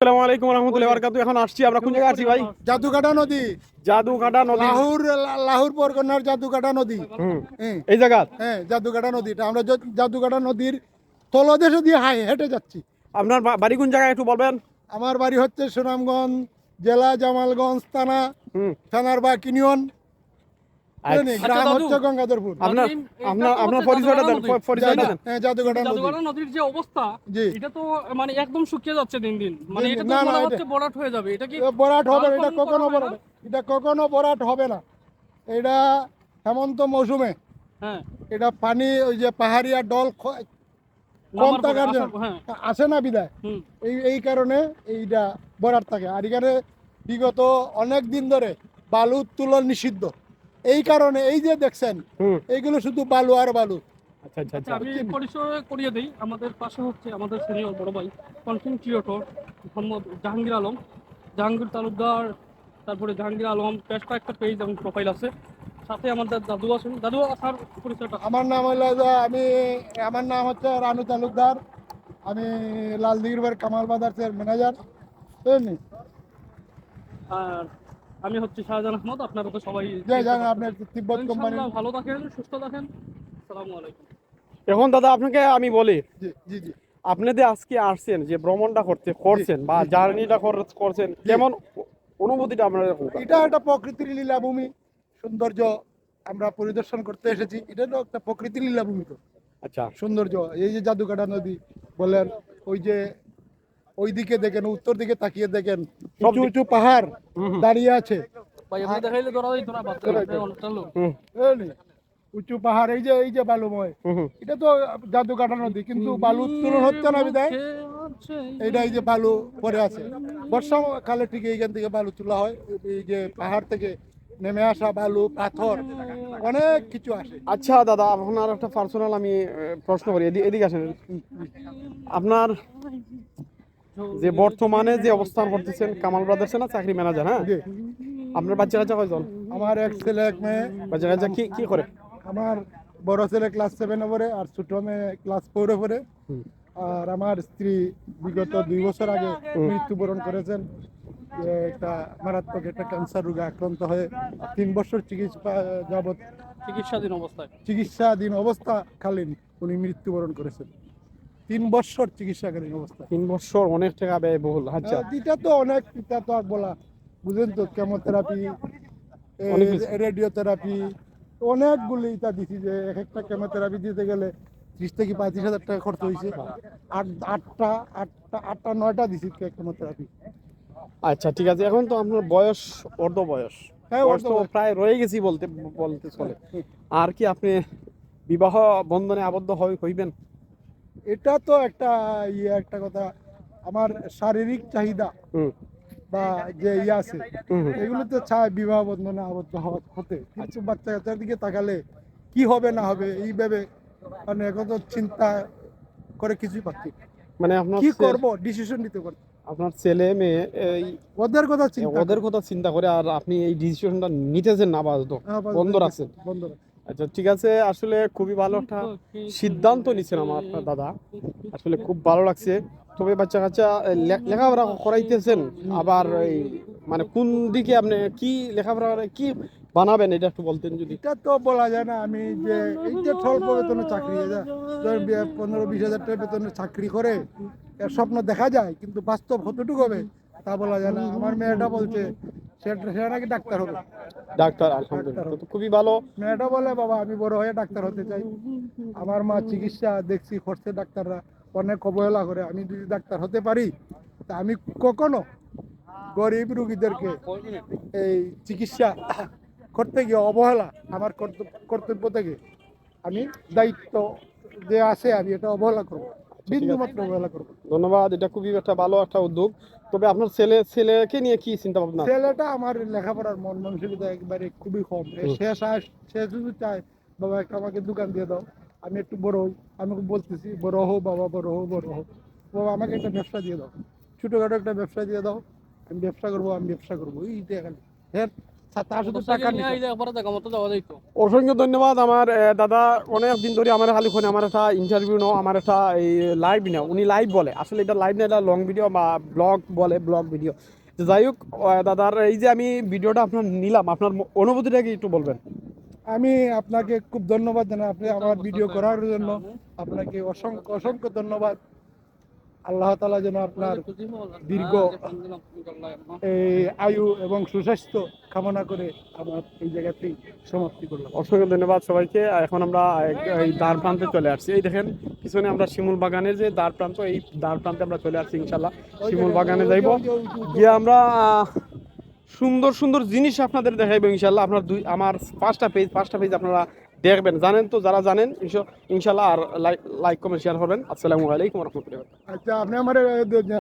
আসসালামু আলাইকুম রহমতুল্লাহি ওয়া বারাকাতুহু। এখন আসছি আমরা কোন জায়গায় আছি ভাই? জাদুকাটা নদী, জাদুকাটা নদী। লাহুর পরগনার জাদুকাটা নদী। হ্যাঁ, এই জায়গা হ্যাঁ, জাদুকাটা নদীটা আমরা জাদুকাটা নদীর তলদেশে দিয়ে হেঁটে যাচ্ছি। আপনার বাড়ি কোন জায়গায় একটু বলবেন? আমার বাড়ি হচ্ছে সুনামগঞ্জ জেলা, জামালগঞ্জ থানা, হুম থানার বা ইউনিয়ন। আচ্ছা, গ্রাম দাদু, হচ্ছে গঙ্গাধরপুর। আপনার আপনার পরিচয়টা দেন, পরিচয়টা দেন। হ্যাঁ, জাদুকাটা নদী। জাদুঘর নদীর যে অবস্থা, জি। এটা তো মানে একদম শুকিয়ে যাচ্ছে দিন দিন। মানে দিন এটা দিন। তো না, মনে না, হচ্ছে ভরাট হয়ে যাবে। এটা কি বরাট হবে না, এটা কালক্রমণ কখনো করা হয় বরাট, এটা কখনো বরাট হবে না। এটা হেমন্ত মৌসুমে হ্যাঁ, এটা পানি ওই যে পাহাড়িয়া ডল কম নামার পরে থাকার জন্য হ্যাঁ, আসে না বিদায়, হুম, এই কারণে এইটা বরাট থাকে। আর এখানে বিগত অনেক দিন ধরে বালু উত্তোলন নিষিদ্ধ। এই কারণে এই যে দেখছেন হুম এইগুলো শুধু বালু আর বালু। আচ্ছা আচ্ছা আচ্ছা, আচ্ছা। আমি পরিচয় করিয়ে দিই। আমাদের পাশে হচ্ছে আমাদের সিনিয়র বড় ভাই কন্টেন্ট ক্রিয়েটর মোহাম্মদ জাহাঙ্গীর আলম, জাহাঙ্গীর তালুকদার, তারপরে জাহাঙ্গীর আলম, বেশ কয়েকটা পেজ এবং প্রোফাইল আছে। সাথে আমাদের দাদু আছেন। দাদু আসার পরিচয়টা আমার নাম হলো যে আমার নাম হচ্ছে রানু তালুকদার। আমি লালদিঘির কামাল বাজারের ম্যানেজার, বুঝলেন? আর আমি হচ্ছে শাহজাহান আহমদ। আপনারা তো সবাই যে জানেন আপনার তিব্বত কোম্পানি। ইনশাআল্লাহ ভালো থাকেন, সুস্থ থাকেন। আসসালামু আলাইকুম। এখন দাদা আপনাকে আমি বলি, জি, জি, জি, আপনি যে আজকে আসছেন, যে ভ্রমণটা করছেন বা জি। জার্নিটা করছেন, জি। কেমন অনুভূতিটা আপনার? এটা একটা প্রকৃতির লীলাভূমি, সৌন্দর্য আমরা পরিদর্শন করতে এসেছি। এটা তো একটা প্রকৃতির লীলাভূমি, তো আচ্ছা সৌন্দর্য। এই যে জাদুকাটা নদী বলেন, ওই যে ওই দিকে দেখেন, উত্তর দিকে তাকিয়ে দেখেন, সব উঁচু উঁচু পাহাড় হুম দাঁড়িয়ে আছে। ভাই আপনি দেখাইলে ধরা দিত না বাদ অনেকটা লোক। হুম বুঝলেন? উঁচু পাহাড়, এই যে বালুময়, হুম হুম। এটা তো জাদুকাটা নদী, কিন্তু বালু উত্তোলন হচ্ছে না বিদায় এইটা এই যে বালু পড়ে আছে। বর্ষাকালে ঠিক এইখান থেকে বালু তোলা হয়, এই যে পাহাড় থেকে নেমে আসা বালু, পাথর, অনেক কিছু আসে। আচ্ছা দাদা, আপনার একটা পার্সোনাল আমি প্রশ্ন করি, এদিকে আসেন। আপনার যে বর্তমানে যে অবস্থান করতেছেন কামাল ব্রাদার্সে না চাকরি ম্যানেজার, হ্যাঁ? জি। আপনার বাচ্চা কাচ্চা কয়জন? আমার এক ছেলে এক মেয়ে। বাচ্চা কাচ্চা কি কি করে? আমার বড় ছেলে ক্লাস 7-এ পড়ে, আর ছোট মেয়ে ক্লাস 4-এ পড়ে। হুম। আর আমার স্ত্রী বিগত 2 বছর আগে মৃত্যুবরণ করেছেন। যে একটা মারাত্মক একটা ক্যান্সার রোগে আক্রান্ত হয়ে 3 বছর চিকিৎসাধীন অবস্থায়। চিকিৎসাধীন অবস্থাকালীন উনি মৃত্যুবরণ করেছেন। 3 বছর চিকিৎসাকালীন অবস্থা। 3 বছর অনেক টাকা ব্যয়বহুল। আচ্ছা, এটা তো অনেক, এটা তো আর বলা, বুঝেন তো, কেমোথেরাপি, অনেক কিছু। রেডিওথেরাপি, অনেকগুলি এটা দিছি। যে এক একটা কেমোথেরাপি দিতে গেলে 30 থেকে 35 হাজার টাকা খরচ হয়েছে। আটটা 9টা দিছি কেমোথেরাপি। আচ্ছা ঠিক আছে, এখন তো আপনার বয়স অর্ধ বয়স, হ্যাঁ, বয়স অর্ধ তো বয়স। প্রায় রয়ে গেছি বলতে বলতে চলে। আর কি আপনি বিবাহ বন্ধনে আবদ্ধ হইবেন? এটা তো একটা একটা কথা। আমার শারীরিক চাহিদা হুম বা যে আছে, হুম হুম। এগুলোতে চায় বিবাহ বন্ধনে আবদ্ধ হতে, কিন্তু বাচ্চা কাচ্চার দিকে তাকালে কি হবে না হবে এইভাবে, মানে এখন তো চিন্তা করে কিছুই পাচ্ছি না। মানে আপনার কি করব ডিসিশন নিতে পারছি না। আপনার ছেলে মেয়ে এই ওদের কথা চিন্তা ওদের কথা চিন্তা করে আর আপনি এই ডিসিশনটা নিতেছেন না আপাতত বন্ধ রাখছেন? বন্ধ রাখ। আচ্ছা ঠিক আছে, আসলে খুবই ভালো একটা সিদ্ধান্ত নিচ্ছেন আমার আপনার দাদা, আসলে খুব ভালো লাগছে। তবে বাচ্চা কাচ্চা লেখাপড়া করাইতেছেন, আবার এই মানে কোন দিকে আপনি কি লেখাপড়া কি বানাবেন এটা একটু বলতেন যদি। এটা তো বলা যায় না। আমি যে এই যে স্বল্প বেতনের চাকরি, 15-20 হাজার টাকা বেতনের চাকরি করে এর স্বপ্ন দেখা যায়, কিন্তু বাস্তব কতটুকু হবে তা বলা যায় না। আমার মেয়েটা বলছে সে নাকি ডাক্তার হবে। ডাক্তার, আলহামদুলিল্লাহ, তো খুবই ভালো। মেয়েটা বলে বাবা আমি বড় হয়ে ডাক্তার হতে চাই। আমার মা চিকিৎসা দেখছি করছে, ডাক্তাররা অনেক অবহেলা করে। আমি যদি ডাক্তার হতে পারি তা আমি কখনো গরিব রুগীদেরকে এই চিকিৎসা করতে গিয়ে অবহেলা, আমার কর্তব্য থেকে আমি দায়িত্ব যে আছে আমি এটা অবহেলা করবো, বিন্দু মাত্র অবহেলা করবো। ধন্যবাদ, এটা খুবই একটা ভালো একটা উদ্যোগ। তবে আপনার ছেলেকে নিয়ে কি চিন্তা ভাবনা? ছেলেটা আমার লেখাপড়ার মন মানসিকতা একবারে খুবই কম। সে শুধু চায় বাবা একটা আমাকে দোকান দিয়ে দাও, আমি একটু বড় হই। আমি বলতেছি বড় হো বাবা, বড় হো, বড় হো বাবা, আমাকে একটা ব্যবসা দিয়ে দাও, ছোটখাটো একটা ব্যবসা দিয়ে দাও, আমি ব্যবসা করবো, আমি ব্যবসা করবো। এইটা খালি হ্যাঁ, তার শুধু টাকা নিয়ে নিতে এই যে পরে দেখা মতো যাওয়া যাইতো। অসংখ্য ধন্যবাদ আমার দাদা। অনেক দিন ধরে আমার খালি ফোনে আমার একটা ইন্টারভিউ নাও, আমার একটা এই লাইভ নাও, উনি লাইভ বলে, আসলে এটা লাইভ না, এটা লং ভিডিও বা ব্লগ বলে, ব্লগ ভিডিও। যাই হোক দাদার এই যে আমি ভিডিওটা আপনার নিলাম, আপনার অনুভূতিটা কি একটু বলবেন? আমি আপনাকে খুব ধন্যবাদ জানাই, আপনি আমার ভিডিও করার জন্য আপনাকে অসংখ্য অসংখ্য ধন্যবাদ। আল্লাহ তাআলা যেন আপনার দীর্ঘ এই আয়ু এবং সুস্বাস্থ্য কামনা করে আমার এই জায়গাতেই সমাপ্তি করলাম। অসংখ্য ধন্যবাদ সবাইকে। এখন আমরা এই দ্বার প্রান্তে চলে আসছি, এই দেখেন পিছনে আমরা শিমুল বাগানের যে দ্বার প্রান্ত, এই দ্বার প্রান্তে আমরা চলে আসছি। ইনশাল্লাহ শিমুল বাগানে যাইব, গিয়ে আমরা সুন্দর সুন্দর জিনিস আপনাদের দেখাইবো ইনশাল্লাহ। আপনার আমার পাঁচটা পেজ আপনারা দেখবেন, জানেন তো, যারা জানেন ইনশাল্লাহ। আর লাইক কমেন্ট শেয়ার করবেন। আসসালামু আলাইকুম রহমতুল্লাহ। আচ্ছা, আপনি আমার